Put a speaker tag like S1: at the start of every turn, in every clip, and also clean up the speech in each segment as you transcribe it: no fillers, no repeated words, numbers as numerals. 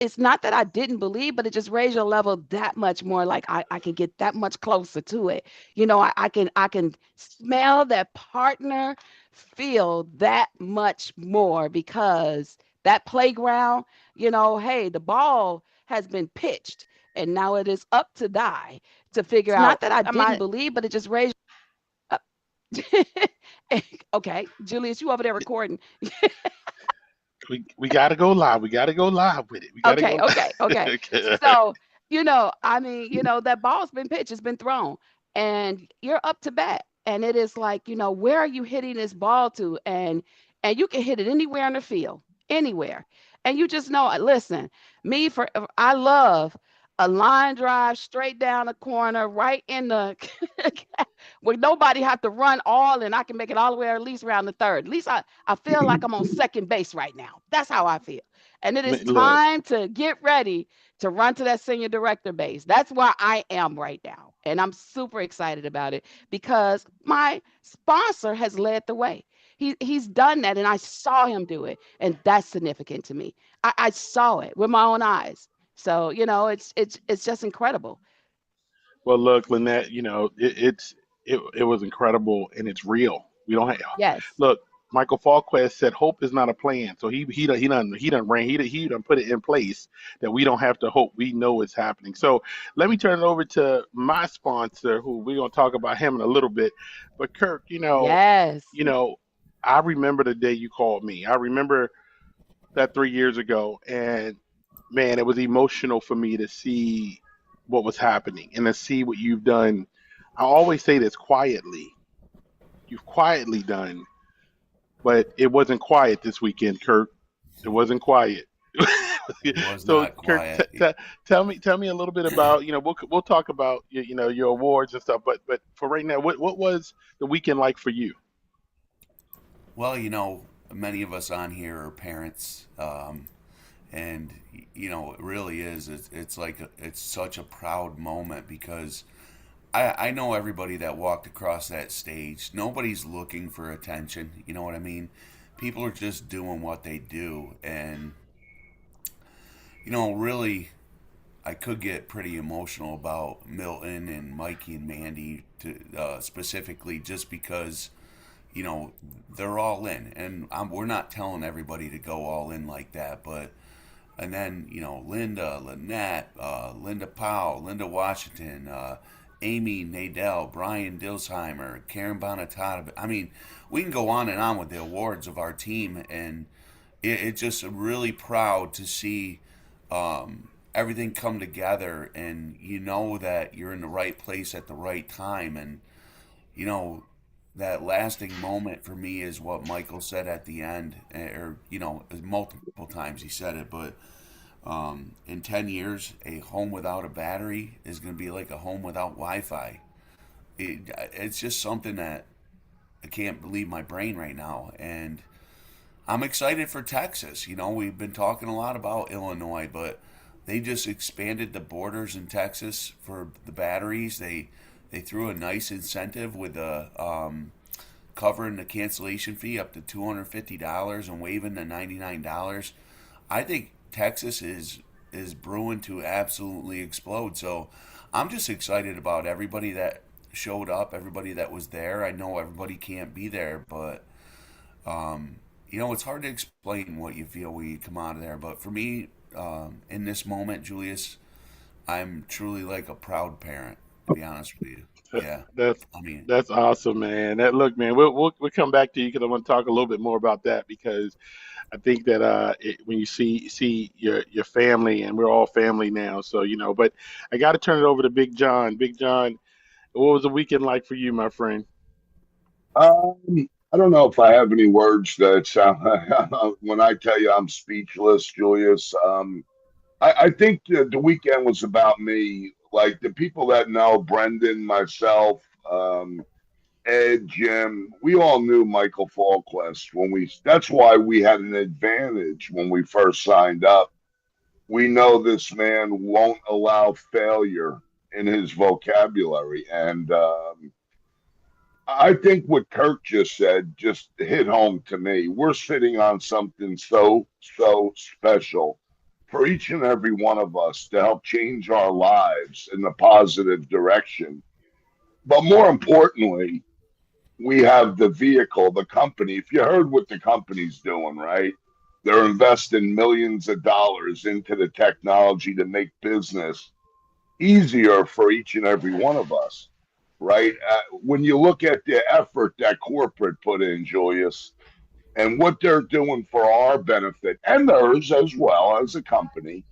S1: it's not that I didn't believe, but it just raised your level that much more. Like I can get that much closer to it. I can smell that partner, feel that much more because that playground, hey, the ball has been pitched and now it is up to die to figure
S2: It's
S1: out.
S2: not
S1: It's
S2: that I
S1: not that I
S2: didn't
S1: didn't
S2: believe,
S1: believe, but it just raised. uh, okay, Julius, you over there recording?
S3: We got to go live. We got to go live with it. We got to
S1: Okay,
S3: go
S1: okay, okay.
S3: live.
S1: So, I mean, that ball's been pitched, it's been thrown, and you're up to bat. And it is like, where are you hitting this ball to? And you can hit it anywhere in the field, anywhere. And you just know, listen, I love a line drive straight down the corner, right in the where nobody have to run all, and I can make it all the way or at least around the third. At least I feel like I'm on second base right now. That's how I feel. And it is
S3: Look,
S1: time to get ready to run to that senior director base. That's where I am right now. And I'm super excited about it because my sponsor has led the way. He's done that and I saw him do it. And that's significant to me. I saw it with my own eyes. So, it's just incredible.
S3: well, look, Lynette, it was incredible and it's real. We don't have
S1: Yes.
S3: look. Michael Falquez said hope is not a plan, so he done put it in place that we don't have to hope. We know it's happening. So let me turn it over to my sponsor, who we're gonna talk about him in a little bit. But Kirk,
S1: Yes.
S3: you know, I remember the day you called me. I remember that 3 years ago, and man, it was emotional for me to see what was happening and to see what you've done. I always say this quietly. You've quietly done, but it wasn't quiet this weekend, Kurt. It wasn't quiet.
S4: It was
S3: So,
S4: not
S3: Kurt,
S4: quiet.
S3: tell me a little bit about we'll talk about your awards and stuff, but for right now, what was the weekend like for you?
S4: Well, many of us on here are parents, and it really is. It's like it's such a proud moment because I know everybody that walked across that stage. Nobody's looking for attention. You know what I mean? People are just doing what they do, and really, I could get pretty emotional about Milton and Mikey and Mandy specifically, just because they're all in, and we're not telling everybody to go all in like that, but and then Linda, Lynette, Linda Powell, Linda Washington, Amy Nadell, Brian Dilsheimer, Karen Bonatata. I mean, we can go on and on with the awards of our team, and it's just really proud to see everything come together, and that you're in the right place at the right time, and you know that lasting moment for me is what Michael said at the end, or multiple times he said it, but in 10 years, a home without a battery is going to be like a home without Wi-Fi. It's just something that I can't believe my brain right now, and I'm excited for Texas. We've been talking a lot about Illinois, but they just expanded the borders in Texas for the batteries. They threw a nice incentive with covering the cancellation fee up to $250 and waiving the $99. I think Texas is brewing to absolutely explode. So I'm just excited about everybody that showed up, everybody that was there. I know everybody can't be there, but it's hard to explain what you feel when you come out of there. But for me, in this moment, Julius, I'm truly like a proud parent, to be honest with you. Yeah.
S3: That's
S4: I mean,
S3: that's awesome, man. Look, man, we'll come back to you because I want to talk a little bit more about that because I think that when you see your family, and we're all family now, so But I got to turn it over to Big John. Big John, what was the weekend like for you, my friend?
S5: I don't know if I have any words that sound when I tell you I'm speechless, Julius. I think the weekend was about me. Like the people that know Brendan, myself, Ed, Jim, we all knew Michael Falquist when we. That's why we had an advantage when we first signed up. We know this man won't allow failure in his vocabulary, and I think what Kirk just said just hit home to me. We're sitting on something so special for each and every one of us to help change our lives in the positive direction. But more importantly, we have the vehicle, the company. If you heard what the company's doing, right? They're investing millions of dollars into the technology to make business easier for each and every one of us, right? When you look at the effort that corporate put in, Julius, and what they're doing for our benefit and theirs as well as a company,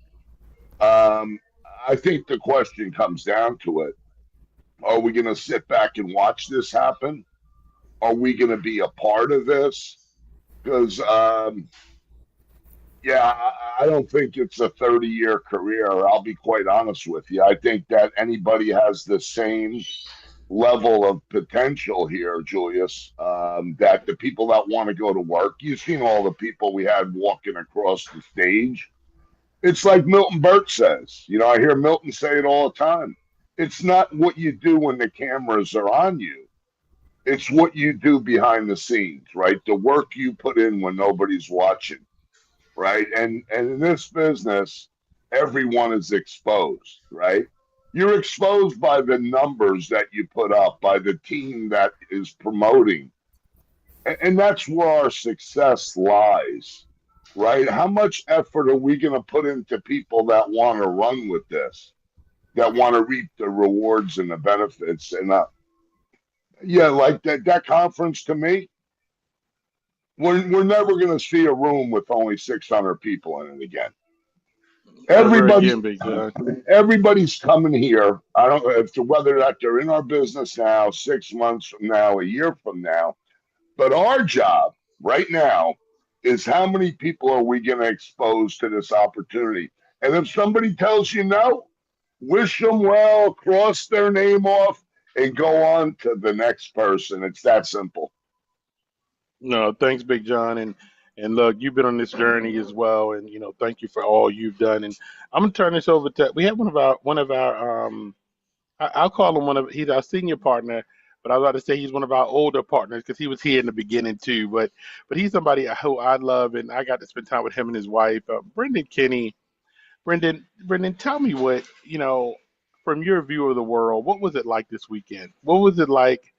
S5: um, I think the question comes down to it. Are we going to sit back and watch this happen? Are we going to be a part of this? Because, yeah, I don't think it's a 30-year career. I'll be quite honest with you. I think that anybody has the same level of potential here, Julius, that the people that want to go to work, you've seen all the people we had walking across the stage. It's like Milton Burt says. You know, I hear Milton say it all the time. It's not what you do when the cameras are on you. It's what you do behind the scenes, right? The work you put in when nobody's watching, right? And in this business, everyone is exposed, right? You're exposed by the numbers that you put up, by the team that is promoting. And that's where our success lies, right? How much effort are we going to put into people that want to run with this, that want to reap the rewards and the benefits? And yeah, like that conference to me, we're never going to see a room with only 600 people in it again.
S3: Never
S5: Everybody,
S3: again, Big John.
S5: everybody's coming here. I don't know if to whether that they're in our business now, 6 months from now, a year from now. But our job right now is how many people are we going to expose to this opportunity? And if somebody tells you no, wish them well, cross their name off, and go on to the next person. It's that simple.
S3: No, thanks, Big John, and look, you've been on this journey as well, and thank you for all you've done. And I'm gonna turn this over to we have one of our I'll call him he's our senior partner, but I was about to say he's one of our older partners because he was here in the beginning too. But he's somebody who I love, and I got to spend time with him and his wife, Brendan Kenny. Brendan, tell me what from your view of the world. What was it like this weekend? What was it like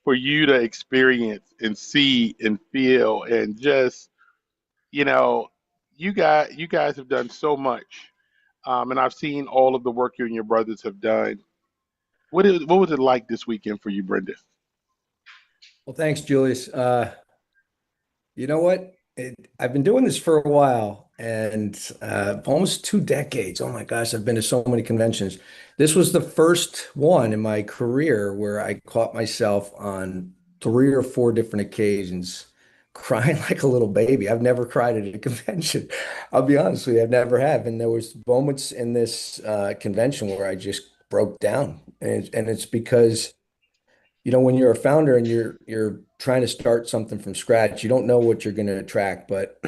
S3: for you to experience and see and feel and just you know you guys have done so much, and I've seen all of the work you and your brothers have done. What was it like this weekend for you, Brenda?
S2: Well, thanks, Julius. You know what? I've been doing this for a while and almost 2 decades. Oh my gosh, I've been to so many conventions. This was the first one in my career where I caught myself on 3 or 4 different occasions crying like a little baby. I've never cried at a convention. I'll be honest with you, I've never have. And there was moments in this convention where I just broke down. And it's because when you're a founder and you're trying to start something from scratch, you don't know what you're going to attract. But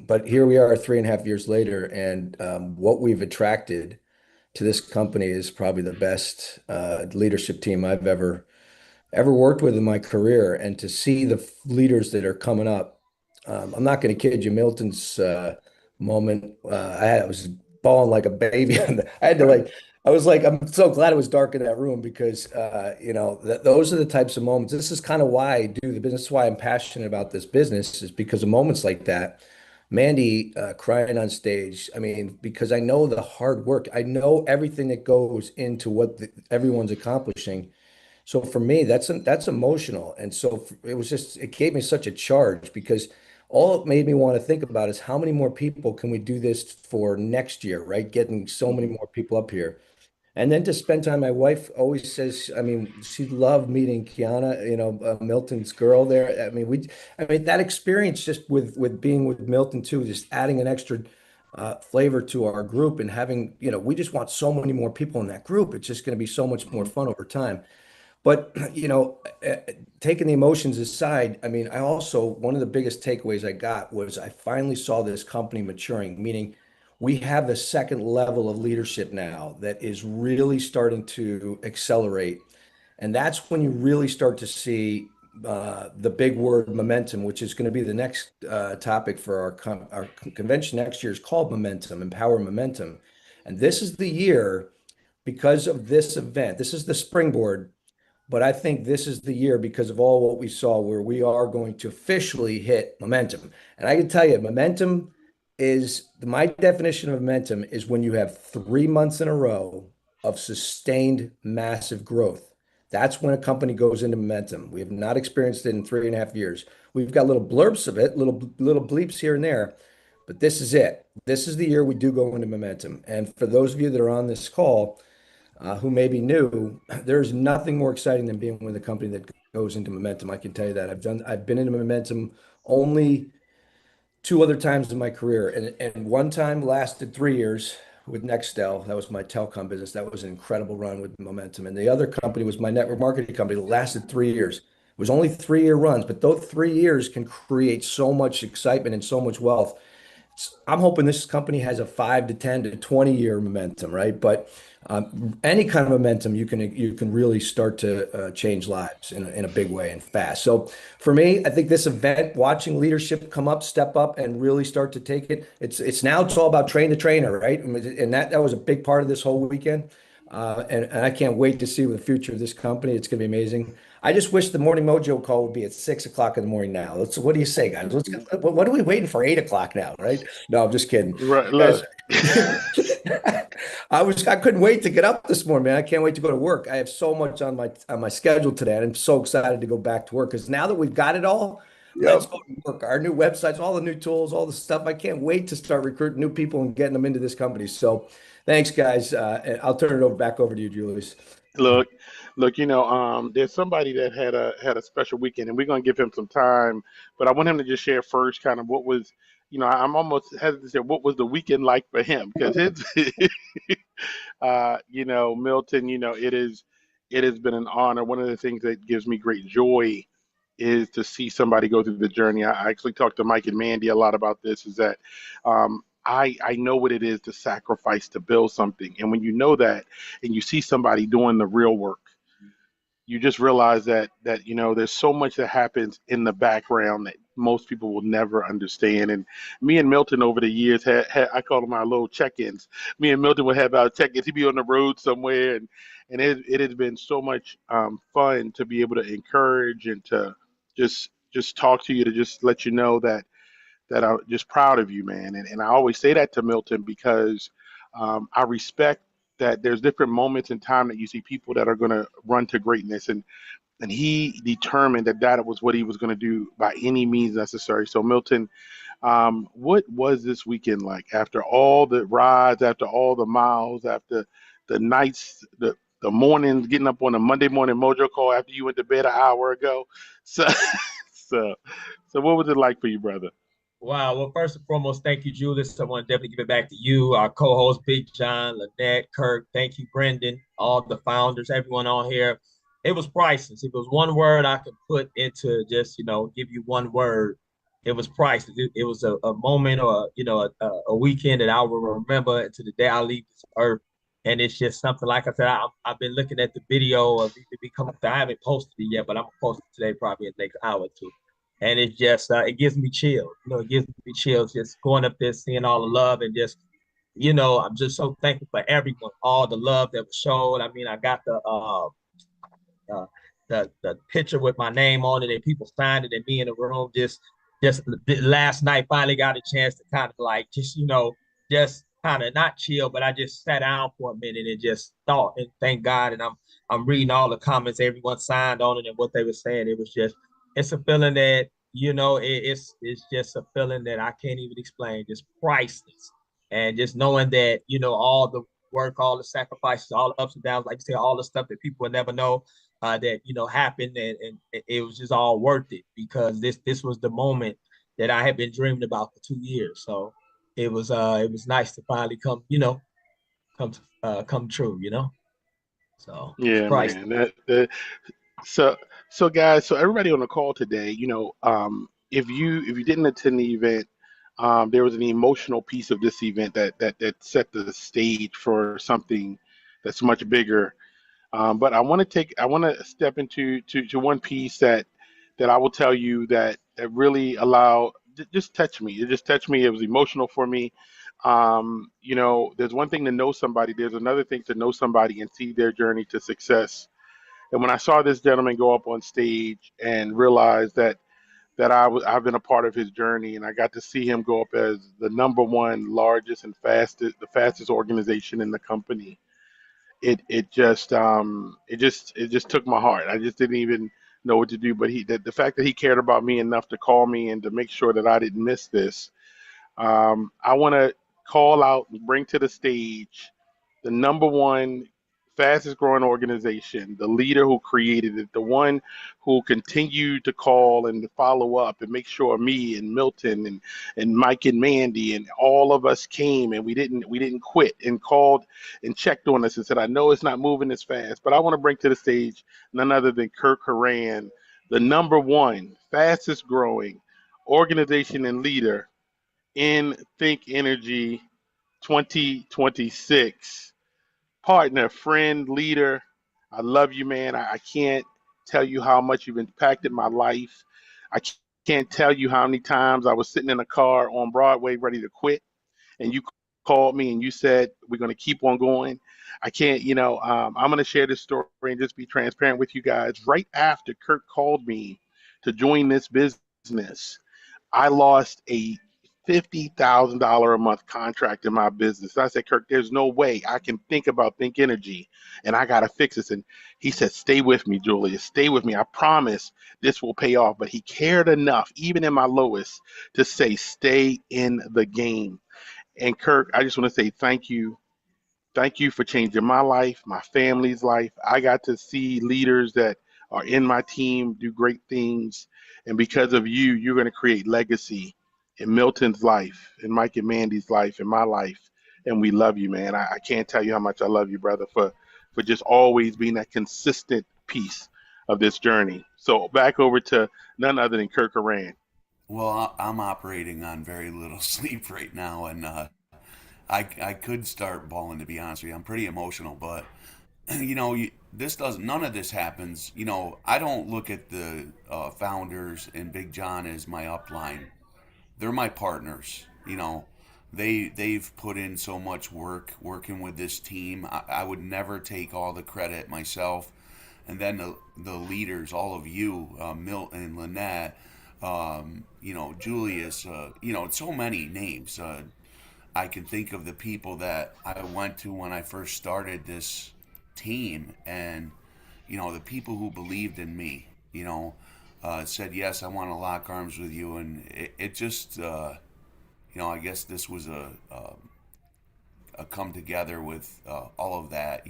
S2: but here we are 3.5 years later, and what we've attracted to this company is probably the best leadership team I've ever worked with in my career. And to see the leaders that are coming up, I'm not going to kid you, Milton's moment, I was bawling like a baby. I had to I was like, I'm so glad it was dark in that room because, those are the types of moments. This is kind of why I do the business, why I'm passionate about this business, is because of moments like that. Mandy crying on stage. I mean, because I know the hard work. I know everything that goes into what everyone's accomplishing. So for me, that's emotional. And so it gave me such a charge because all it made me want to think about is how many more people can we do this for next year, right? Getting so many more people up here. And then to spend time, my wife always says, I mean, she loved meeting Kiana, Milton's girl there. I mean, that experience just with being with Milton too, just adding an extra flavor to our group and having, we just want so many more people in that group. It's just going to be so much more fun over time. But, taking the emotions aside, I mean, one of the biggest takeaways I got was I finally saw this company maturing, meaning we have the second level of leadership now that is really starting to accelerate. And that's when you really start to see the big word momentum, which is going to be the next topic for our convention next year is called Momentum, Empower Momentum. And this is the year because of this event. This is the springboard, but I think this is the year because of all what we saw where we are going to officially hit momentum. And I can tell you, momentum is my definition of momentum is when you have 3 months in a row of sustained massive growth. That's when a company goes into momentum. We have not experienced it in 3.5 years. We've got little blurbs of it, little bleeps here and there, but this is it. This is the year we do go into momentum. And for those of you that are on this call, who may be new, there's nothing more exciting than being with a company that goes into momentum. I can tell you that. I've been into momentum only 2 other times in my career, and one time lasted 3 years with Nextel. That was my telecom business. That was an incredible run with momentum. And the other company was my network marketing company that lasted 3 years. It was only 3-year runs, but those 3 years can create so much excitement and so much wealth. I'm hoping this company has a 5 to 10 to 20-year momentum, right? But any kind of momentum, you can really start to change lives in a big way and fast. So for me, I think this event, watching leadership come up, step up, and really start to take it. It's all about train the trainer, right? And that was a big part of this whole weekend. And I can't wait to see the future of this company. It's going to be amazing. I just wish the Morning Mojo call would be at 6 o'clock in the morning now. What do you say, guys? What are we waiting for 8 o'clock now, right? No, I'm just kidding.
S3: Right.
S2: Guys,
S3: Look.
S2: I couldn't wait to get up this morning, man. I can't wait to go to work. I have so much on my schedule today, and I'm so excited to go back to work because now that we've got it all, let's
S5: Yep.
S2: go to work. Our new websites, all the new tools, all the stuff. I can't wait to start recruiting new people and getting them into this company. So thanks, guys. And I'll turn it back over to you, Julius.
S3: Look, there's somebody that had a special weekend, and we're gonna give him some time. But I want him to just share first, kind of what was, I'm almost hesitant to say what was the weekend like for him because Milton, it has been an honor. One of the things that gives me great joy is to see somebody go through the journey. I actually talked to Mike and Mandy a lot about this. Is that I know what it is to sacrifice to build something, and when you know that, and you see somebody doing the real work, you just realize that there's so much that happens in the background that most people will never understand. And me and Milton over the years had I call them our little check-ins. Me and Milton would have our check-ins. He'd be on the road somewhere, and it has been so much fun to be able to encourage and to just talk to you, to just let you know that I'm just proud of you, man. And I always say that to Milton because I respect that there's different moments in time that you see people that are going to run to greatness. And he determined that was what he was going to do by any means necessary. So, Milton, what was this weekend like after all the rides, after all the miles, after the nights, the mornings, getting up on a Monday morning mojo call after you went to bed an hour ago? So, so, so what was it like for you, brother?
S6: Wow. Well, first and foremost, thank you, Julius. I want to definitely give it back to you, our co-host, Big John, Lynette, Kirk. Thank you, Brendan, all the founders, everyone on here. It was priceless. If it was one word I could put into just, give you one word, it was priceless. It was a moment or, a weekend that I will remember to the day I leave this earth. And it's just something, like I said, I've been looking at the video of it becoming, I haven't posted it yet, but I'm going to post it today, probably in the next hour or two. And it just it gives me chills. It gives me chills just going up there, seeing all the love, and just I'm just so thankful for everyone, all the love that was showed. I mean, I got the picture with my name on it, and people signed it, and me in the room just last night finally got a chance to kind of like just kind of not chill, but I just sat down for a minute and just thought, and thank God. And I'm reading all the comments everyone signed on it and what they were saying. It's a feeling that, it's just a feeling that I can't even explain, just priceless. And just knowing that, all the work, all the sacrifices, all the ups and downs, like you say, all the stuff that people will never know that, happened. And it was just all worth it because this was the moment that I had been dreaming about for 2 years. So it was nice to finally come true, So it's
S3: Yeah,
S6: priceless.
S3: man. So guys, so everybody on the call today, if you didn't attend the event, there was an emotional piece of this event that set the stage for something that's much bigger. But I want to step into one piece that I will tell you that really allowed, just touched me. It just touched me. It was emotional for me. There's one thing to know somebody. There's another thing to know somebody and see their journey to success. And when I saw this gentleman go up on stage and realize I've been a part of his journey, and I got to see him go up as the number one largest and fastest organization in the company. It just took my heart. I just didn't even know what to do. But the fact that he cared about me enough to call me and to make sure that I didn't miss this. I want to call out and bring to the stage the number one fastest growing organization, the leader who created it, the one who continued to call and to follow up and make sure me and Milton and Mike and Mandy and all of us came, and we didn't quit, and called and checked on us and said, I know it's not moving as fast, but I want to bring to the stage none other than Kirk Horan, the number one fastest growing organization and leader in Think Energy 2026. Partner, friend, leader, I love you, man. I can't tell you how much you've impacted my life. I can't tell you how many times I was sitting in a car on Broadway ready to quit, and you called me and you said, we're going to keep on going. I can't, I'm going to share this story and just be transparent with you guys. Right after Kirk called me to join this business, I lost a $50,000 a month contract in my business. I said, Kirk, there's no way I can think about Think Energy and I got to fix this. And he said, stay with me, Julius, stay with me. I promise this will pay off. But he cared enough, even in my lowest, to say, stay in the game. And Kirk, I just want to say thank you. Thank you for changing my life, my family's life. I got to see leaders that are in my team do great things. And because of you, you're going to create legacy in Milton's life, in Mike and Mandy's life, in my life. And we love you, man. I can't tell you how much I love you, brother, for just always being that consistent piece of this journey. So back over to none other than Kirk Horan.
S4: Well, I'm operating on very little sleep right now, and I could start bawling, to be honest with you. I'm pretty emotional, but none of this happens. I don't look at the founders and Big John as my upline. They're my partners. They've put in so much work working with this team. I would never take all the credit myself. And then the leaders, all of you, Milton, Lynette, Julius, so many names. I can think of the people that I went to when I first started this team, and the people who believed in me, said, yes, I want to lock arms with you. And it just, I guess this was a come together with all of that.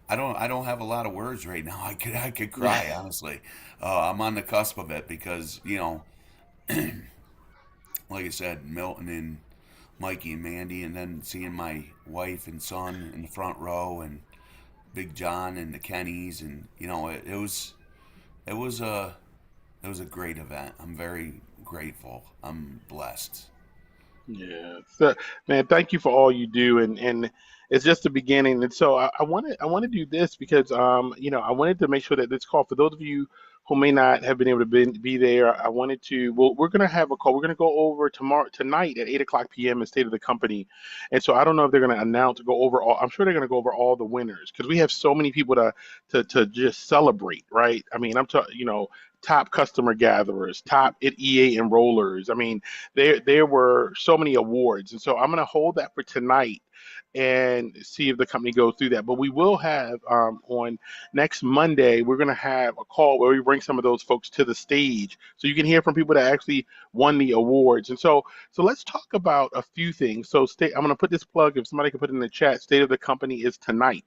S4: I don't have a lot of words right now. I could cry, honestly. I'm on the cusp of it because, like I said, Milton and Mikey and Mandy, and then seeing my wife and son in the front row, and Big John and the Kennys, and it was a great event. I'm very grateful. I'm blessed.
S3: Yeah. So, man, thank you for all you do, and it's just the beginning. And so I want to do this because I wanted to make sure that this call, for those of you who may not have been able to be there, I wanted to. Well, we're gonna have a call. We're gonna go over tonight at 8 o'clock p.m. in State of the Company, and so I don't know if they're gonna go over all. I'm sure they're gonna go over all the winners because we have so many people to just celebrate, right? I mean, I'm talking, top customer gatherers, top at EA enrollers. I mean, there were so many awards, and so I'm going to hold that for tonight and see if the company goes through that. But we will have on next Monday, we're going to have a call where we bring some of those folks to the stage so you can hear from people that actually won the awards. And so let's talk about a few things. So I'm going to put this plug, if somebody can put it in the chat. State of the Company is tonight.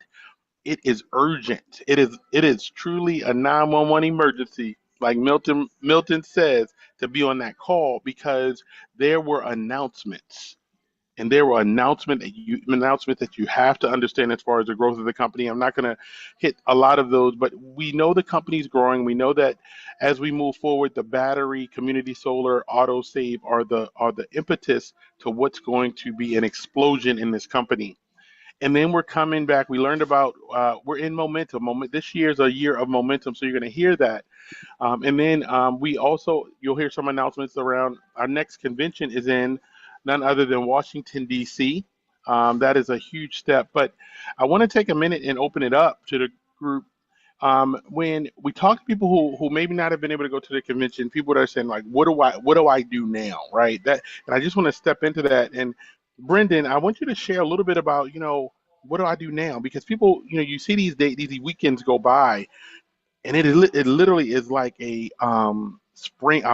S3: It is urgent. It is truly a 911 emergency, like Milton says, to be on that call, because there were announcements. And there were announcements that you have to understand as far as the growth of the company. I'm not going to hit a lot of those, but we know the company's growing. We know that as we move forward, the battery, community solar, auto save are the impetus to what's going to be an explosion in this company. And then we're coming back. We learned about we're in momentum. This year is a year of momentum, so you're going to hear that. And then we also, you'll hear some announcements around our next convention is in none other than Washington, D.C. That is a huge step. But I want to take a minute and open it up to the group. When we talk to people who maybe not have been able to go to the convention, people that are saying like, what do I do now, right? That, and I just want to step into that. And Brendan, I want you to share a little bit about, what do I do now? Because people, you see these weekends go by, and it literally is like a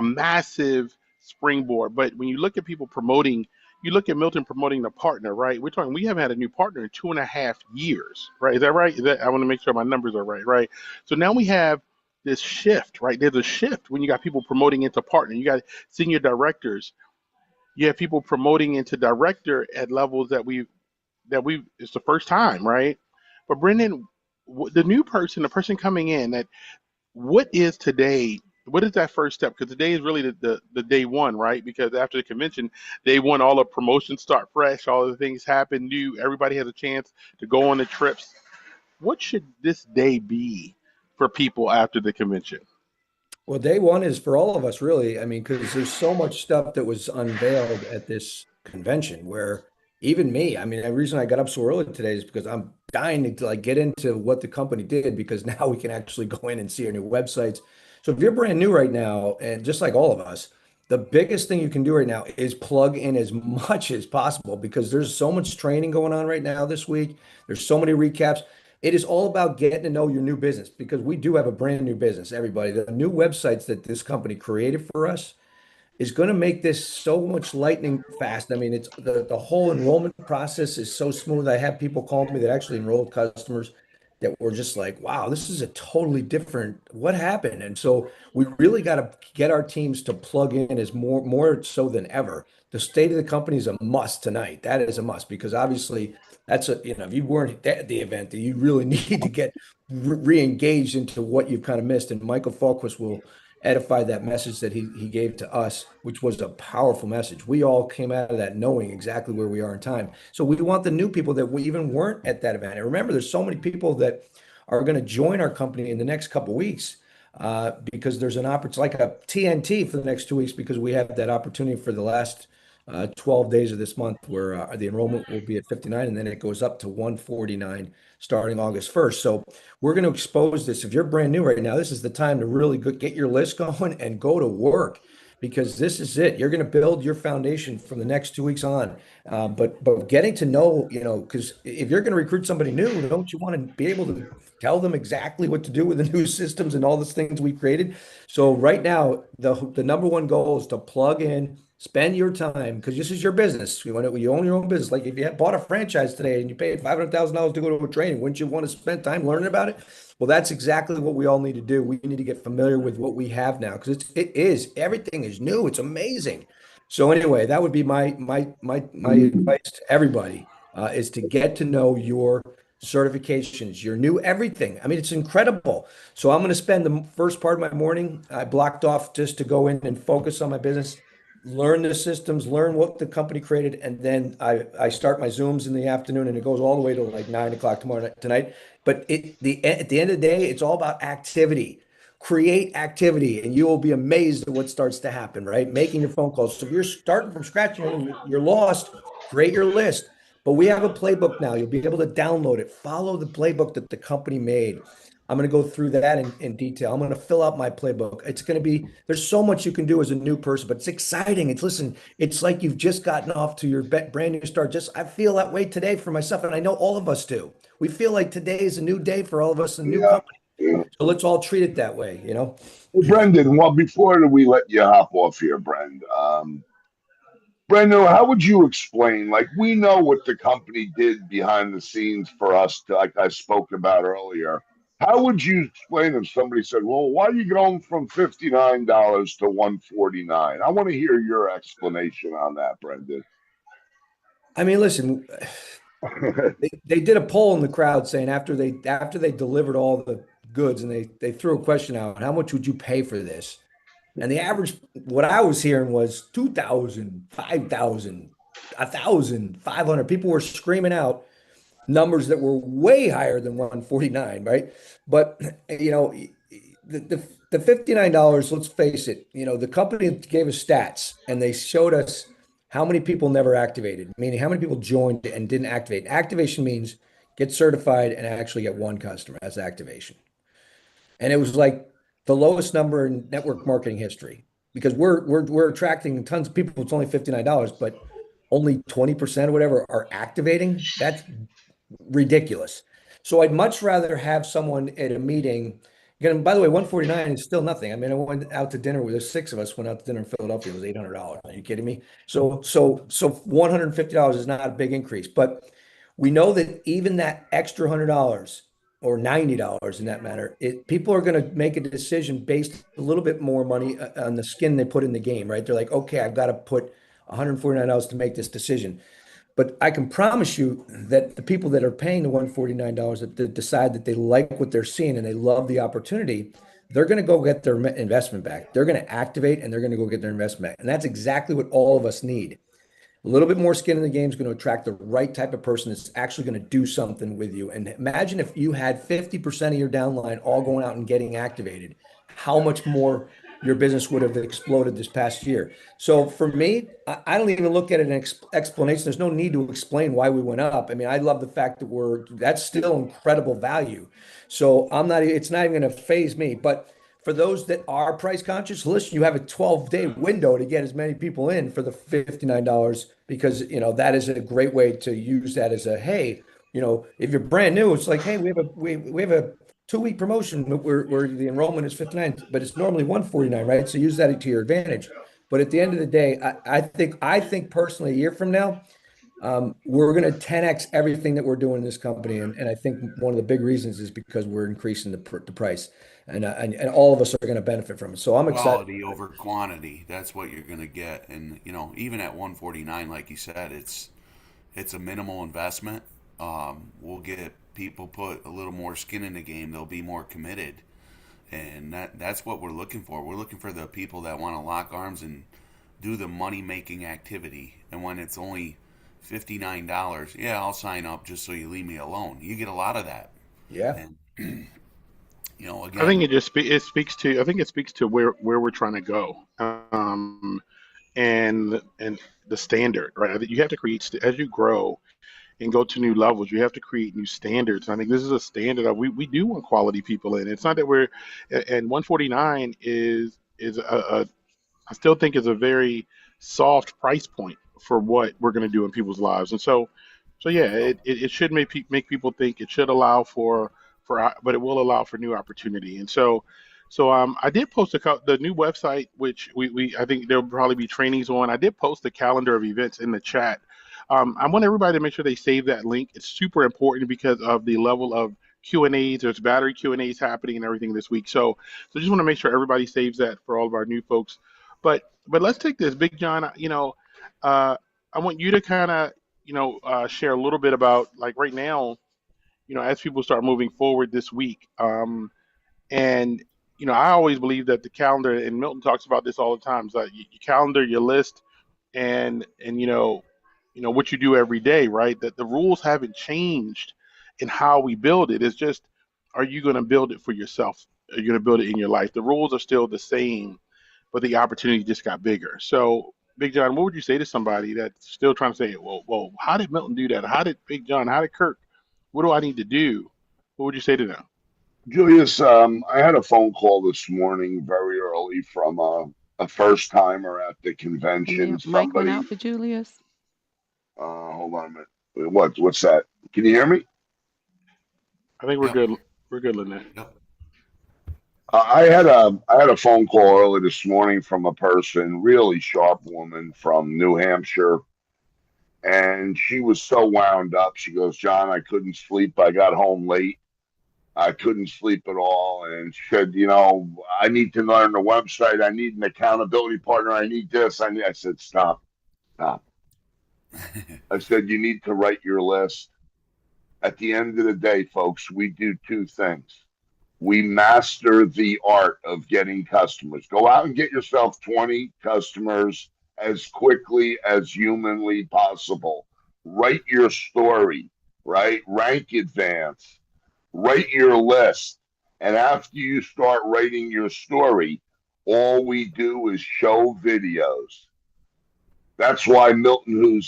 S3: massive springboard. But when you look at people promoting, you look at Milton promoting the partner, right? We haven't had a new partner in 2.5 years, right? Is that right? I want to make sure my numbers are right, right? So now we have this shift, right? There's a shift when you got people promoting into partner. You got senior directors. You have people promoting into director at levels that it's the first time, right? But Brendan, the new person, the person coming in, what is today? What is that first step? Because today is really the day one, right? Because after the convention, day one, all the promotions start fresh, all the things happen new, everybody has a chance to go on the trips. What should this day be for people after the convention?
S2: Well, day one is for all of us, really. I mean, because there's so much stuff that was unveiled at this convention where even me, I mean, the reason I got up so early today is because I'm dying to like get into what the company did, because now we can actually go in and see our new websites. So if you're brand new right now, and just like all of us, the biggest thing you can do right now is plug in as much as possible, because there's so much training going on right now this week. There's so many recaps. It is all about getting to know your new business, because we do have a brand new business, everybody. The new websites that this company created for us is going to make this so much lightning fast. I mean, it's the whole enrollment process is so smooth. I have people call me that actually enrolled customers that were just like, wow, this is a totally different, what happened? And so we really got to get our teams to plug in as more so than ever. The state of the company is a must tonight. That is a must, because obviously that's if you weren't at the event, you really need to get re-engaged into what you've kind of missed. And Michael Falquist will edify that message that he gave to us, which was a powerful message. We all came out of that knowing exactly where we are in time. So we want the new people that we even weren't at that event. And remember, there's so many people that are going to join our company in the next couple of weeks because there's an opportunity, like a TNT for the next 2 weeks, because we have that opportunity for the last 12 days of this month where the enrollment will be at 59, and then it goes up to 149 starting August 1st. So we're going to expose this. If you're brand new right now, this is the time to really get your list going and go to work, because this is it. You're going to build your foundation from the next 2 weeks on. But getting to know, because if you're going to recruit somebody new, don't you want to be able to tell them exactly what to do with the new systems and all the things we created? So right now, the number one goal is to plug in. Spend your time, because this is your business. You own your own business. Like if you bought a franchise today and you paid $500,000 to go to a training, wouldn't you want to spend time learning about it? Well, that's exactly what we all need to do. We need to get familiar with what we have now, because everything is new. It's amazing. So anyway, that would be my advice to everybody is to get to know your certifications, your new everything. I mean, it's incredible. So I'm going to spend the first part of my morning, I blocked off just to go in and focus on my business, learn the systems, learn what the company created, and then I start my Zooms in the afternoon, and it goes all the way to like 9 o'clock tonight. But at the end of the day, it's all about activity. Create activity, and you will be amazed at what starts to happen, right? Making your phone calls. So if you're starting from scratch and you're lost, create your list. But we have a playbook now. You'll be able to download it. Follow the playbook that the company made. I'm going to go through that in detail. I'm going to fill out my playbook. It's going to be, there's so much you can do as a new person, but it's exciting. It's like you've just gotten off to your brand new start. I feel that way today for myself, and I know all of us do. We feel like today is a new day for all of us, a new company. So let's all treat it that way, Well,
S5: Brendan, well, before we let you hop off here, Brendan, how would you explain, like, we know what the company did behind the scenes for us, like I spoke about earlier. How would you explain if somebody said, well, why are you going from $59 to $149? I want to hear your explanation on that, Brendan.
S2: I mean, listen, they did a poll in the crowd saying after they delivered all the goods, and they threw a question out, how much would you pay for this? And the average, what I was hearing was 2,000, 5,000, 1,500. People were screaming out. numbers that were way higher than 149, right? But you know, the $59, let's face it, you know, the company gave us stats and they showed us how many people never activated, meaning how many people joined and didn't activate. Activation means get certified and actually get one customer. That's activation. And it was like the lowest number in network marketing history because we're attracting tons of people. It's only $59, but only 20% or whatever are activating. That's ridiculous. So I'd much rather have someone at a meeting. Again, by the way, 149 is still nothing. I mean, I went out to dinner with the six of us went out to dinner in Philadelphia. It was $800. Are you kidding me? So $150 is not a big increase, but we know that even that extra $100 or $90 in that matter, people are going to make a decision based a little bit more money on the skin they put in the game, right? They're like, okay, I've got to put $149 to make this decision. But I can promise you that the people that are paying the $149 that decide that they like what they're seeing and they love the opportunity, they're going to go get their investment back. They're going to activate and they're going to go get their investment back. And that's exactly what all of us need. A little bit more skin in the game is going to attract the right type of person that's actually going to do something with you. And imagine if you had 50% of your downline all going out and getting activated, how much more your business would have exploded this past year. So for me, I don't even look at it an explanation. There's no need to explain why we went up. I mean, I love the fact that that's still incredible value. So it's not even going to phase me. But for those that are price conscious, listen, you have a 12-day window to get as many people in for the $59 because, you know, that is a great way to use that as a, hey, you know, if you're brand new, it's like, hey, we have a 2-week promotion where the enrollment is 59, but it's normally 149, right? So use that to your advantage. But at the end of the day, I think personally, a year from now, we're going to 10x everything that we're doing in this company, and I think one of the big reasons is because we're increasing the price, and all of us are going to benefit from it. So I'm excited.
S4: Quality over quantity. That's what you're going to get, and you know, even at 149, like you said, it's a minimal investment. We'll get people put a little more skin in the game. They'll be more committed, and that's what we're looking for. We're looking for the people that want to lock arms and do the money making activity. And when it's only $59, yeah, I'll sign up just so you leave me alone. You get a lot of that.
S2: Yeah.
S4: And, you know, again,
S3: I think it speaks to where we're trying to go, and the standard, right? You have to create as you grow and go to new levels. You have to create new standards. I think this is a standard of we do want quality people in. It's not that and 149 is I still think is a very soft price point for what we're going to do in people's lives. And so yeah, it should make people think. It should allow for but it will allow for new opportunity. And so I did post the new website, which I think there'll probably be trainings on. I did post the calendar of events in the chat. I want everybody to make sure they save that link. It's super important because of the level of Q&As. There's battery Q&As happening and everything this week. So just want to make sure everybody saves that for all of our new folks. But let's take this, Big John. You know, I want you to kind of share a little bit about, like, right now, you know, as people start moving forward this week. And you know, I always believe that the calendar, and Milton talks about this all the time, is like your calendar, your list, and you know what you do every day, right? That the rules haven't changed in how we build it. It's just, are you going to build it for yourself? Are you going to build it in your life? The rules are still the same, but the opportunity just got bigger. So, Big John, what would you say to somebody that's still trying to say, well, how did Milton do that? How did Big John? How did Kirk? What do I need to do? What would you say to them?
S5: Julius, I had a phone call this morning very early from a first timer at the convention.
S1: Mike went out for Julius.
S5: Hold on a minute. What's that? Can you hear me?
S3: I think we're good. We're good, Lynette.
S4: Yep.
S5: I had a phone call early this morning from a person, really sharp woman from New Hampshire, and she was so wound up. She goes, John, I couldn't sleep. I got home late. I couldn't sleep at all. And she said, you know, I need to learn the website. I need an accountability partner. I need this. I said, stop. I said, you need to write your list. At the end of the day, folks, we do two things. We master the art of getting customers. Go out and get yourself 20 customers as quickly as humanly possible. Write your story. right? Rank advance, rate your list. And after you start rating your story, all we do is show videos. That's why Milton,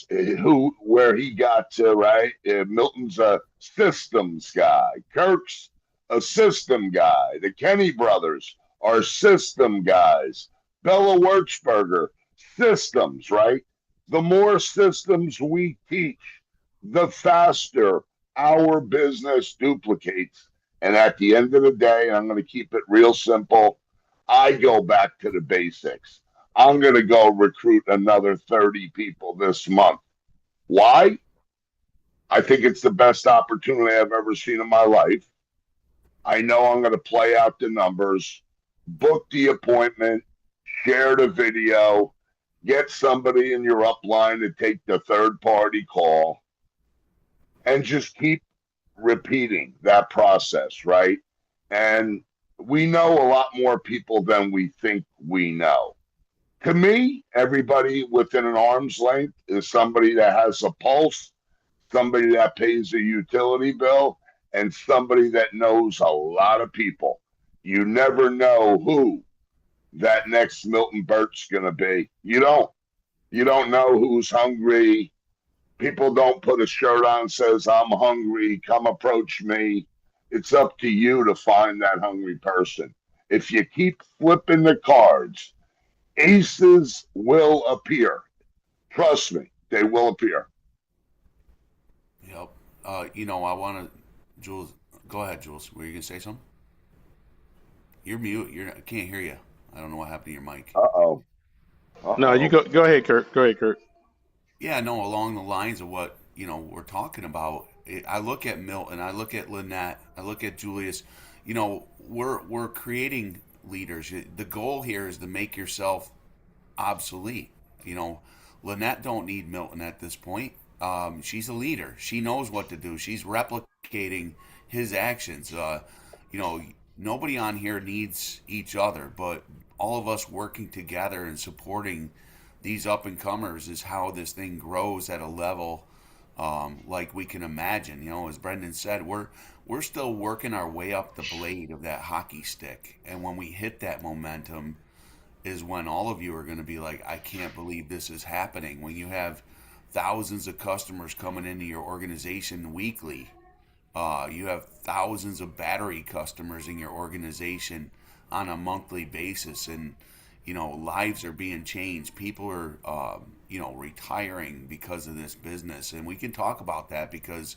S5: where he got to, right? Milton's a systems guy. Kirk's a system guy. The Kenny brothers are system guys. Bella Wertzberger, systems, right? The more systems we teach, the faster our business duplicates. And at the end of the day, I'm going to keep it real simple. I go back to the basics. I'm going to go recruit another 30 people this month. Why? I think it's the best opportunity I've ever seen in my life. I know I'm going to play out the numbers, book the appointment, share the video, get somebody in your upline to take the third-party call, and just keep repeating that process, right? And we know a lot more people than we think we know. To me, everybody within an arm's length is somebody that has a pulse, somebody that pays a utility bill, and somebody that knows a lot of people. You never know who that next Milton Bert's going to be. You don't. You don't know who's hungry. People don't put a shirt on that says, I'm hungry, come approach me. It's up to you to find that hungry person. If you keep flipping the cards, aces will appear. Trust me, they will appear.
S4: Yep. I want to, Jules. Go ahead, Jules. Were you gonna say something? You're mute. I can't hear you. I don't know what happened to your mic.
S5: Uh-oh.
S3: No, you go ahead, Kurt. Go ahead, Kurt.
S4: Yeah, no. Along the lines of what we're talking about. I look at Milton. I look at Lynette. I look at Julius. We're creating leaders. The goal here is to make yourself obsolete. Lynette don't need Milton at this point. She's a leader. She knows what to do. She's replicating his actions. Nobody on here needs each other, but all of us working together and supporting these up and comers is how this thing grows at a level like we can imagine. As Brendan said, we're still working our way up the blade of that hockey stick, and when we hit that momentum is when all of you are going to be like, I can't believe this is happening. When you have thousands of customers coming into your organization weekly, you have thousands of battery customers in your organization on a monthly basis, and lives are being changed. People are retiring because of this business, and we can talk about that because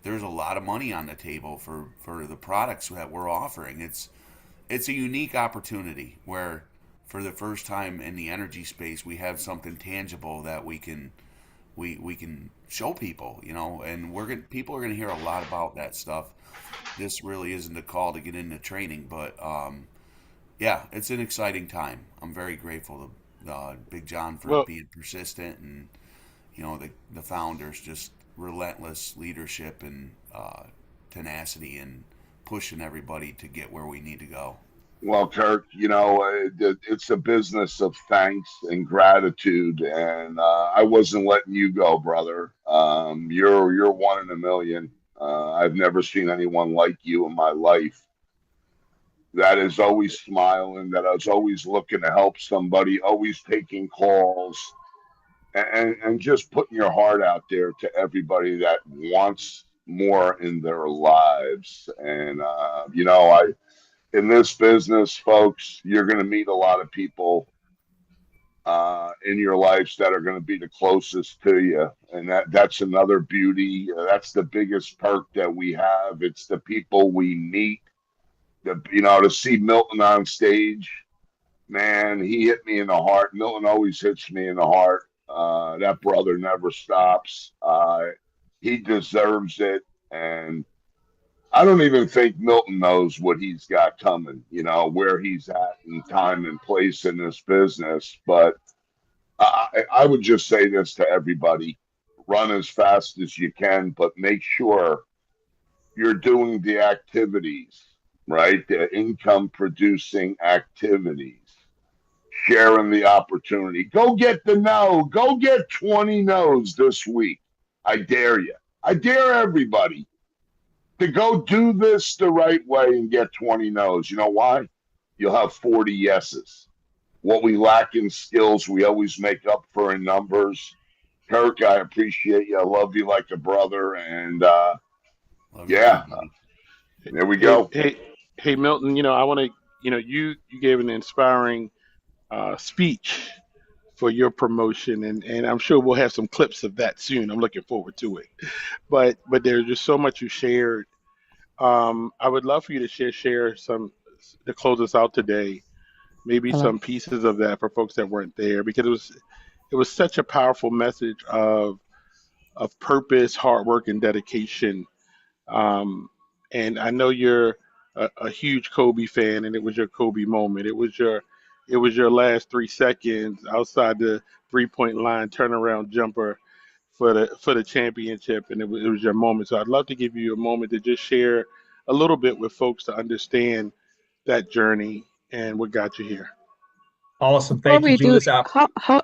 S4: there's a lot of money on the table for the products that we're offering. It's a unique opportunity where for the first time in the energy space we have something tangible that we can show people, and people are gonna hear a lot about that stuff. This really isn't a call to get into training, but yeah, it's an exciting time. I'm very grateful to Big John for being persistent, and the founders, just relentless leadership and tenacity and pushing everybody to get where we need to go.
S5: Well, Kirk, it's a business of thanks and gratitude, and I wasn't letting you go, brother. You're one in a million. I've never seen anyone like you in my life. That is always smiling, that is always looking to help somebody, always taking calls, and just putting your heart out there to everybody that wants more in their lives. And in this business, folks, you're going to meet a lot of people in your lives that are going to be the closest to you, and that's another beauty. That's the biggest perk that we have. It's the people we meet. To see Milton on stage, man, he hit me in the heart. Milton always hits me in the heart. That brother never stops. He deserves it, and I don't even think Milton knows what he's got coming, where he's at in time and place in this business. But I would just say this to everybody: run as fast as you can, but make sure you're doing the activities, right? The income producing activities, sharing the opportunity. Go get the no. Go get 20 no's this week. I dare you. I dare everybody to go do this the right way and get 20 no's. You know why? You'll have 40 yeses. What we lack in skills, we always make up for in numbers. Kirk, I appreciate you. I love you like a brother. And yeah, there we go.
S3: Hey, Milton. I want to. You gave an inspiring speech for your promotion, and I'm sure we'll have some clips of that soon. I'm looking forward to it. But there's just so much you shared. I would love for you to share some to close us out today. Maybe
S1: Hello.
S3: some pieces of that for folks that weren't there, because it was such a powerful message of purpose, hard work, and dedication. And I know you're a huge Kobe fan, and it was your Kobe moment. It was your last 3 seconds outside the 3-point line turnaround jumper for the championship, and it was your moment. So I'd love to give you a moment to just share a little bit with folks to understand that journey and what got you here.
S6: Awesome.
S1: Before
S6: Thank you,
S1: we do,
S6: Julius.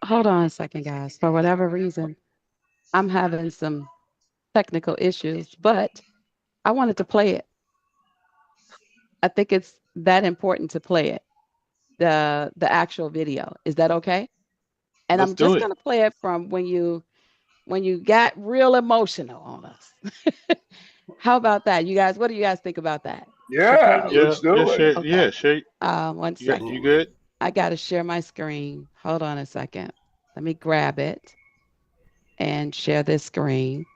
S1: hold on a second, guys. For whatever reason, I'm having some technical issues, but I wanted to play it. I think it's that important to play it, the actual video. Is that okay? And
S3: Let's
S1: I'm
S3: do
S1: just
S3: it.
S1: gonna play it from when you got real emotional on us. How about that, you guys? What do you guys think about that?
S5: Yeah,
S1: the-
S5: let's do it.
S1: Okay.
S3: Yeah, share.
S1: One
S3: You
S1: second.
S3: good?
S1: I got to share my screen. Hold on a second. Let me grab it and share this screen.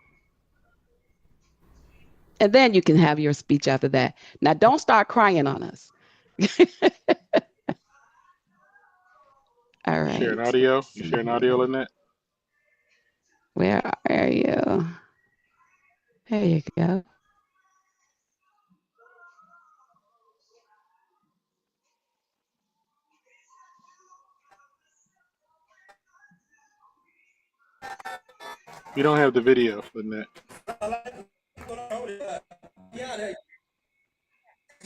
S1: And then you can have your speech after that. Now, don't start crying on us. All right.
S3: Sharing audio. You sharing audio in that?
S1: Where are you? There you go.
S3: We don't have the video, Lynette.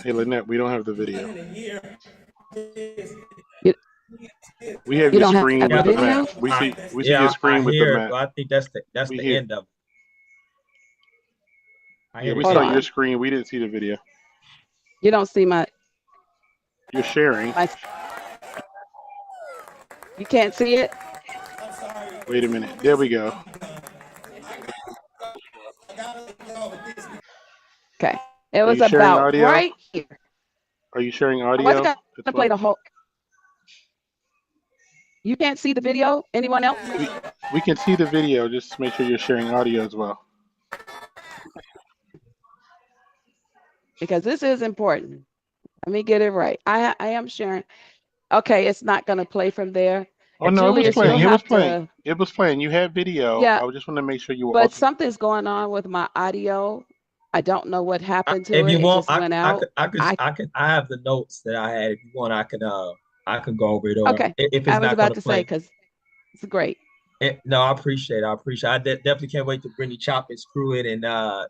S3: Hey, Lynette, we don't have the video. We have
S1: You
S3: your
S1: don't have
S3: screen
S1: the
S3: with the
S1: video?
S3: map. We see
S6: Yeah,
S3: your screen
S6: I
S3: with the
S6: hear it,
S3: map.
S6: but I think that's
S3: We
S6: the
S3: hear.
S6: end of it. I
S3: Yeah,
S6: hear
S3: we
S6: it.
S1: Hold
S3: saw
S1: on.
S3: your screen. We didn't see the video.
S1: You don't see my,
S3: You're sharing.
S1: you can't see it?
S3: Wait a minute. There we go.
S1: Okay. It
S3: Are
S1: was
S3: you sharing
S1: about
S3: audio?
S1: right here.
S3: Are you sharing
S1: I wasn't
S3: audio?
S1: going to play the whole. You can't see the video? Anyone else?
S3: We can see the video. Just make sure you're sharing audio as well.
S1: Because this is important. Let me get it right. I am sharing. Okay, it's not going to play from there.
S3: Oh no,
S1: Julius,
S3: it was playing.
S1: you'll
S3: It was
S1: have
S3: playing.
S1: to.
S3: It was playing. You had video.
S1: Yeah,
S3: I just want to make sure you were
S1: but
S3: also.
S1: something's going on with my audio. I don't know what happened to
S6: If
S1: it.
S6: you
S1: It
S6: want,
S1: just went out.
S6: I have the notes that I had. If you want, I can go over it. Or
S1: Okay.
S6: if
S1: I
S6: it's
S1: was
S6: not going
S1: about
S6: to
S1: to say,
S6: play.
S1: because it's great.
S6: No, I appreciate it. I definitely can't wait to bring the chop and screw it, and I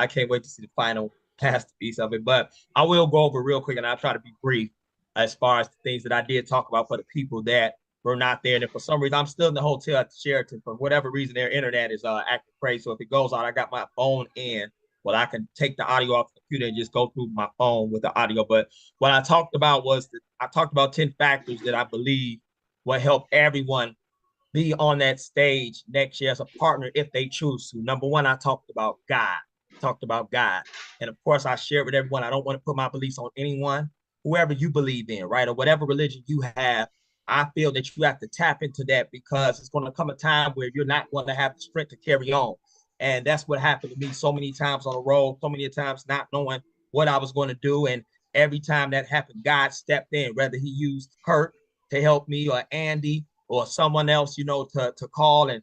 S6: can't wait to see the final masterpiece of it. But I will go over real quick, and I'll try to be brief as far as the things that I did talk about for the people that were not there. And if for some reason I'm still in the hotel at the Sheraton, for whatever reason their internet is acting crazy. So if it goes out, I got my phone in. Well, I can take the audio off the computer and just go through my phone with the audio. But what I talked about was that I talked about 10 factors that I believe will help everyone be on that stage next year as a partner if they choose to. Number one, I talked about God. And of course, I shared with everyone, I don't want to put my beliefs on anyone, whoever you believe in, right? Or whatever religion you have. I feel that you have to tap into that, because it's going to come a time where you're not going to have the strength to carry on. And that's what happened to me so many times on the road, so many times not knowing what I was going to do. And every time that happened, God stepped in, whether he used Kurt to help me, or Andy, or someone else, to call and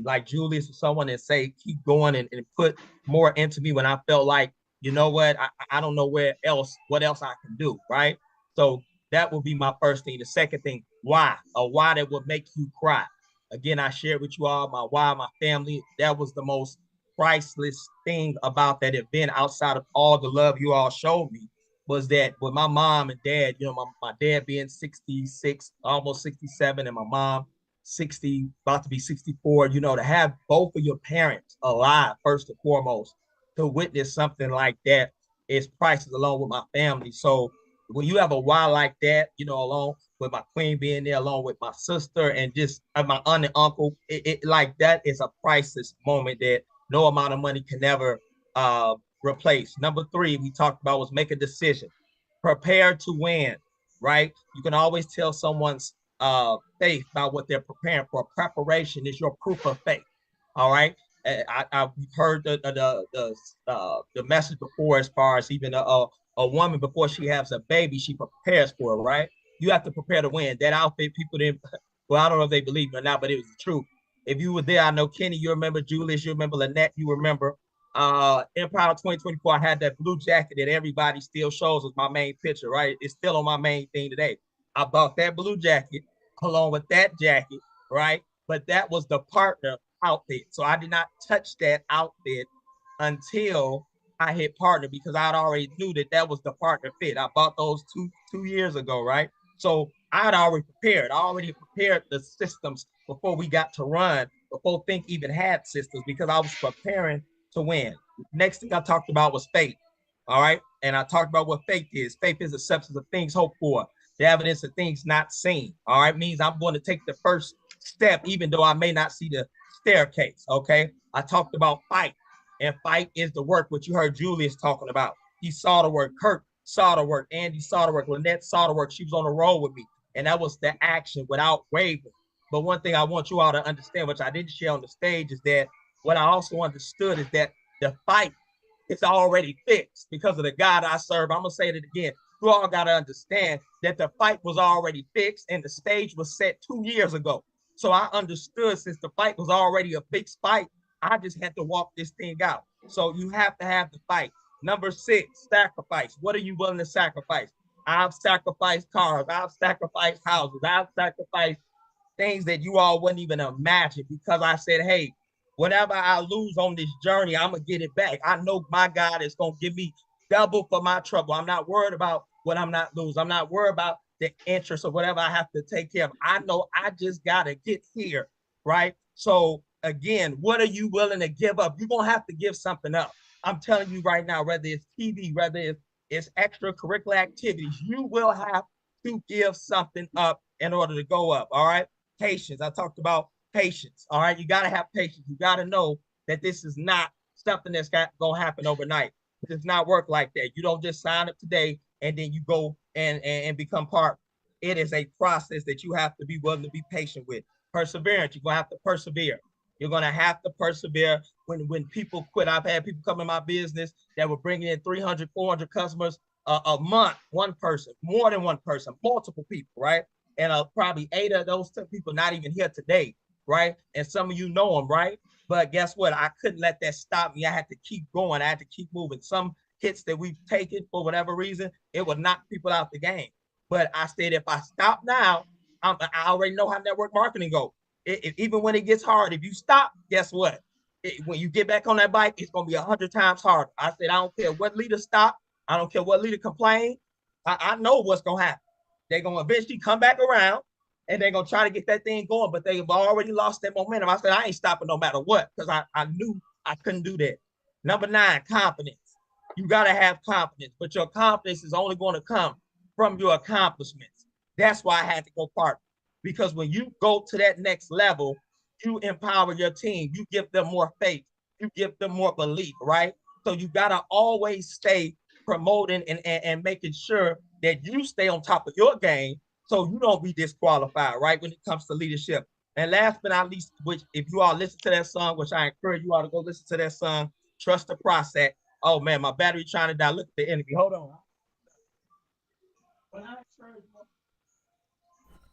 S6: like Julius or someone, and say, keep going, and put more into me when I felt like, you know what, I don't know what else I can do, right? So that will be my first thing. The second thing, why? A why that would make you cry. Again, I shared with you all my why, my family. That was the most priceless thing about that event, outside of all the love you all showed me, was that with my mom and dad, my dad being 66, almost 67, and my mom 60, about to be 64, you know, to have both of your parents alive, first and foremost, to witness something like that is priceless, along with my family. So when you have a wild like that, you know, along with my queen being there, along with my sister and just my aunt and uncle, it like that is a priceless moment that no amount of money can never replace. Number 3, we talked about was make a decision, prepare to win, right? You can always tell someone's faith by what they're preparing for. Preparation is your proof of faith. All right. I've heard the message before, as far as even a woman before she has a baby, she prepares for it, right? You have to prepare to win. That outfit, people didn't, well, I don't know if they believe it or not, but it was the truth. If you were there, I know Kenny, you remember, Julius, you remember, Lynette, you remember. Empire 2024, I had that blue jacket that everybody still shows as my main picture, right? It's still on my main thing today. I bought that blue jacket along with that jacket, right? But that was the partner outfit. So I did not touch that outfit until I hit partner, because I'd already knew that that was the partner fit. I bought those two years ago, right? So I'd already prepared. I already prepared the systems before we got to run, before Think even had systems, because I was preparing to win. Next thing I talked about was faith. All right. And I talked about what faith is. Faith is the substance of things hoped for, the evidence of things not seen. All right. Means I'm going to take the first step, even though I may not see the staircase. Okay. I talked about fight, and fight is the work, which you heard Julius talking about. He saw the work. Kirk saw the work. Andy saw the work. Lynette saw the work. She was on the road with me. And that was the action without wavering. But one thing I want you all to understand, which I didn't share on the stage, is that what I also understood is that the fight is already fixed because of the God I serve. I'm going to say it again. You all got to understand that the fight was already fixed and the stage was set 2 years ago. So I understood, since the fight was already a fixed fight, I just had to walk this thing out. So you have to have the fight. Number 6, sacrifice. What are you willing to sacrifice? I've sacrificed cars. I've sacrificed houses. I've sacrificed things that you all wouldn't even imagine, because I said, hey, whatever I lose on this journey, I'm going to get it back. I know my God is going to give me double for my trouble. I'm not worried about what I'm not losing. I'm not worried about the interest or whatever I have to take care of. I know I just got to get here, right? So again, what are you willing to give up? You're going to have to give something up. I'm telling you right now, whether it's TV, whether it's extracurricular activities, you will have to give something up in order to go up, all right? Patience. I talked about patience, all right? You got to have patience. You got to know that this is not something that's going to happen overnight. It does not work like that. You don't just sign up today and then you go and become part. It is a process that you have to be willing to be patient with. Perseverance. You're going to have to persevere. You're going to have to persevere when people quit. I've had people come in my business that were bringing in 300, 400 customers a month, one person, more than one person, multiple people, right? And probably 8 of those people not even here today, right? And some of you know them, right? But guess what? I couldn't let that stop me. I had to keep going. I had to keep moving. Some hits that we've taken for whatever reason, it would knock people out the game. But I said, if I stop now, I already know how network marketing goes. Even when it gets hard, if you stop, guess what? When you get back on that bike, it's going to be 100 times harder. I said, I don't care what leader stop. I don't care what leader complain. I know what's going to happen. They're going to eventually come back around and they're going to try to get that thing going, but they've already lost their momentum. I said, I ain't stopping no matter what, because I knew I couldn't do that. Number 9, confidence. You got to have confidence, but your confidence is only going to come from your accomplishments. That's why I had to go partner, because when you go to that next level, you empower your team. You give them more faith. You give them more belief, right? So you got to always stay promoting and making sure that you stay on top of your game so you don't be disqualified, right, when it comes to leadership. And last but not least, which if you all listen to that song, which I encourage you all to go listen to that song, Trust the Process. Oh, man, my battery trying to die. Look at the enemy. Hold on.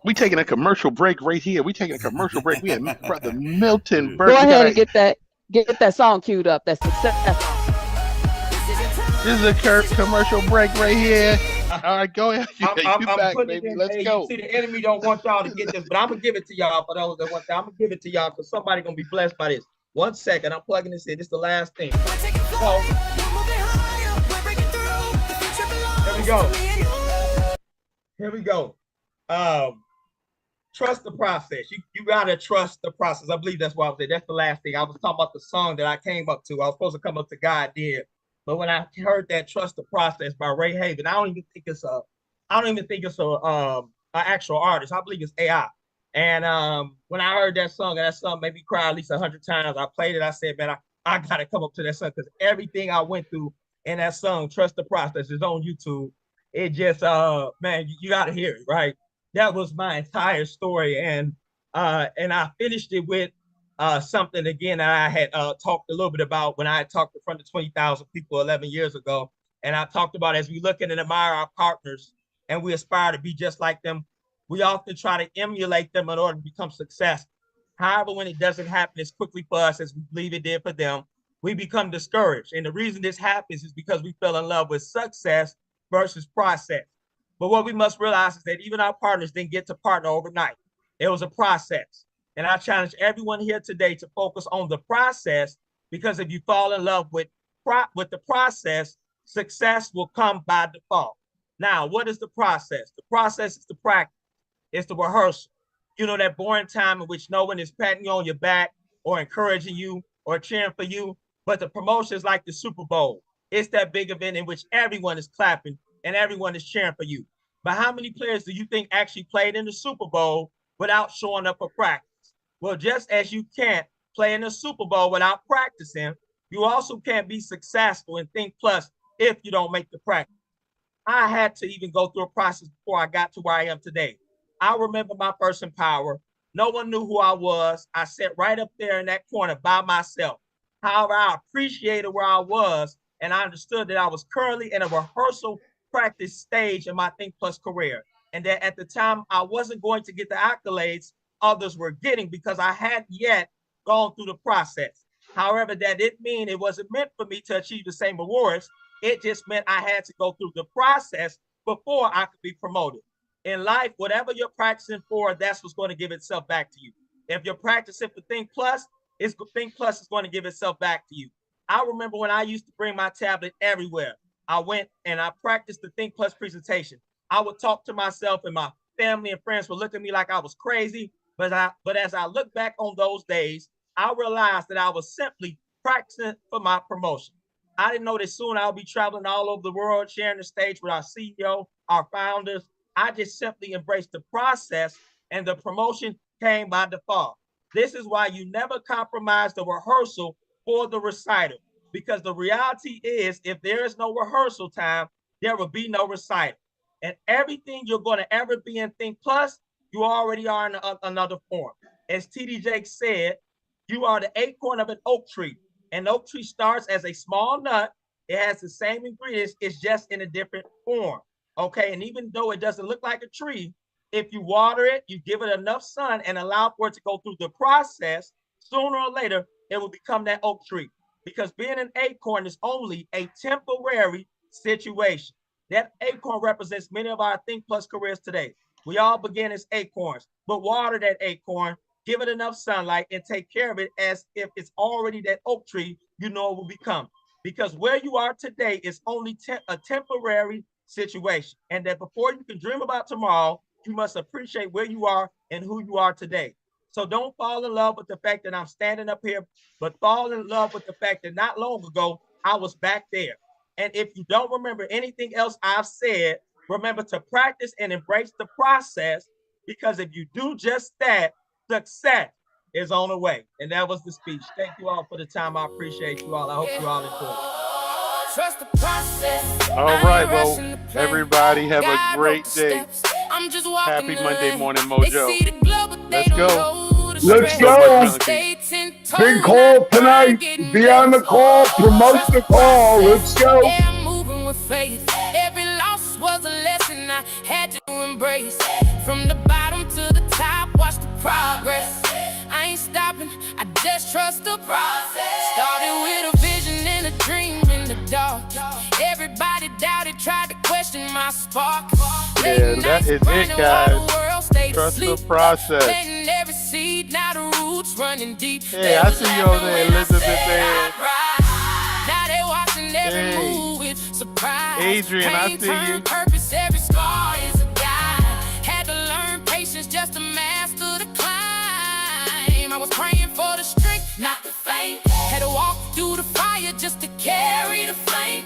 S3: We taking a commercial break right here. We taking a commercial break. We had Brother Milton.
S1: Go ahead and get that song queued up. That's success.
S3: This is a commercial break right here. All right, go ahead.
S6: I'm
S3: back,
S6: putting
S3: baby.
S6: it in.
S3: Let's
S6: hey,
S3: go.
S6: See, the enemy don't want y'all to get this, but I'm gonna give it to y'all for those that want that. I'm gonna give it to y'all because somebody gonna be blessed by this. 1 second, I'm plugging this in. This is the last thing. So, here we go. Here we go. trust the process. You gotta trust the process. I believe that's what I was saying. That's the last thing. I was talking about the song that I came up to. I was supposed to come up to God did. But when I heard that Trust the Process by Ray Haven, I don't even think it's a an actual artist. I believe it's AI. And when I heard that song, and that song made me cry at least 100 times. I played it. I said, man, I gotta come up to that song because everything I went through in that song, Trust the Process, is on YouTube. It just man, you gotta hear it, right? That was my entire story. And I finished it with something again that I had talked a little bit about when I had talked in front of 20,000 people 11 years ago. And I talked about as we look and admire our partners and we aspire to be just like them, we often try to emulate them in order to become successful. However, when it doesn't happen as quickly for us as we believe it did for them, we become discouraged. And the reason this happens is because we fell in love with success versus process. But what we must realize is that even our partners didn't get to partner overnight. It was a process. And I challenge everyone here today to focus on the process, because if you fall in love with the process, success will come by default. Now, what is the process? The process is the practice. It's the rehearsal. You know, that boring time in which no one is patting you on your back or encouraging you or cheering for you. But the promotion is like the Super Bowl. It's that big event in which everyone is clapping and everyone is cheering for you. But how many players do you think actually played in the Super Bowl without showing up for practice? Well, just as you can't play in the Super Bowl without practicing, you also can't be successful in Think Plus if you don't make the practice. I had to even go through a process before I got to where I am today. I remember my first Empower. No one knew who I was. I sat right up there in that corner by myself. However, I appreciated where I was, and I understood that I was currently in a rehearsal practice stage in my Think Plus career, and that at the time I wasn't going to get the accolades others were getting because I hadn't yet gone through the process. However, that didn't mean it wasn't meant for me to achieve the same awards. It just meant I had to go through the process before I could be promoted. In life, whatever you're practicing for, that's what's going to give itself back to you. If you're practicing for Think Plus, Think Plus is going to give itself back to you. I remember when I used to bring my tablet everywhere. I went and I practiced the Think Plus presentation. I would talk to myself, and my family and friends would look at me like I was crazy. But as I look back on those days, I realized that I was simply practicing for my promotion. I didn't know that soon I'll be traveling all over the world, sharing the stage with our CEO, our founders. I just simply embraced the process, and the promotion came by default. This is why you never compromise the rehearsal for the recital, because the reality is if there is no rehearsal time, there will be no recital. And everything you're going to ever be in Think Plus, you already are in another form. As T.D. Jakes said, you are the acorn of an oak tree. An oak tree starts as a small nut. It has the same ingredients. It's just in a different form. Okay. And even though it doesn't look like a tree, if you water it, you give it enough sun and allow for it to go through the process, sooner or later, it will become that oak tree. Because being an acorn is only a temporary situation. That acorn represents many of our Think Plus careers today. We all begin as acorns, but water that acorn, give it enough sunlight, and take care of it as if it's already that oak tree you know it will become. Because where you are today is only a temporary situation. And that before you can dream about tomorrow, you must appreciate where you are and who you are today. So don't fall in love with the fact that I'm standing up here, but fall in love with the fact that not long ago, I was back there. And if you don't remember anything else I've said, remember to practice and embrace the process, because if you do just that, success is on the way. And that was the speech. Thank you all for the time. I appreciate you all. I hope you all enjoyed it.
S7: Trust the process.
S3: All right, well, everybody have a great day. Happy Monday Morning Mojo. Let's go.
S5: Let's go. Big call tonight. Be on the call. Promote the call. Let's go.
S7: I'm moving with faith. Every loss was a lesson I had to embrace. From the bottom to the top, watch the progress. I ain't stopping, I just trust the process. Started with a vision and a dream in the dark. Everybody doubted, tried to question my spark.
S3: Yeah, that is it, guys. Trust the process.
S7: Planting every seed, now the roots running deep.
S3: Hey, I see you over there, Elizabeth.
S7: Now they watching every move with surprise.
S3: Adrian, I see you.
S7: Purpose, every scar is a guide. Had to learn patience just to master just to carry the flame.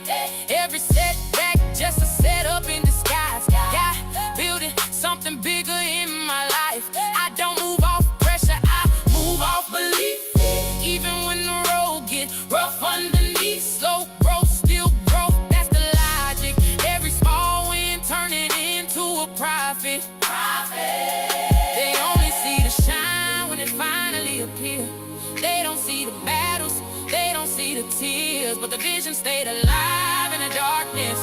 S7: Every setback just a setup in disguise. Yeah, building something bigger in my life. I don't move off pressure, I move off belief. Even when the road get rough underneath, slow growth, still growth, that's the logic. Every small win turning into a profit. They only see the shine when it finally appears. They don't see the battles, they don't see the tears, but the vision stayed alive in the darkness.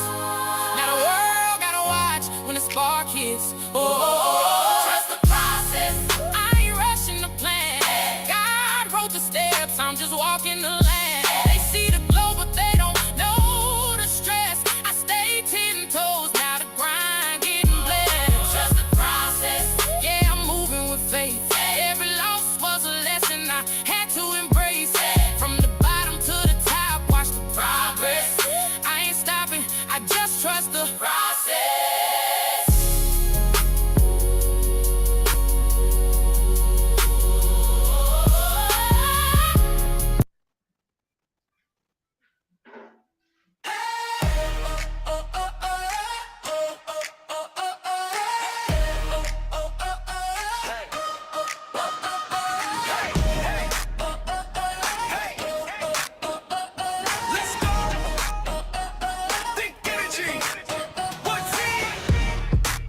S7: Now the world gotta watch when the spark hits. Trust the process. I ain't rushing the plan. God wrote the steps, I'm just walking the land. They see the glow, but they don't know the stress. I stay 10 toes, now the grind getting blessed. Trust the process. Yeah, I'm moving with faith. Every loss was a lesson I had to embrace. From the bottom to the top, watch the progress. I ain't stopping, I just trust the process.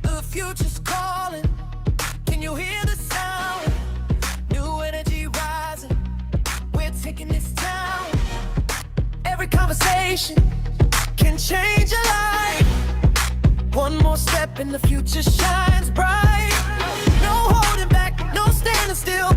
S7: The future's calling. Can you hear the sound? New energy rising. We're taking this town. Every conversation can change your life. One more step and the future shines bright. No holding back, no standing still.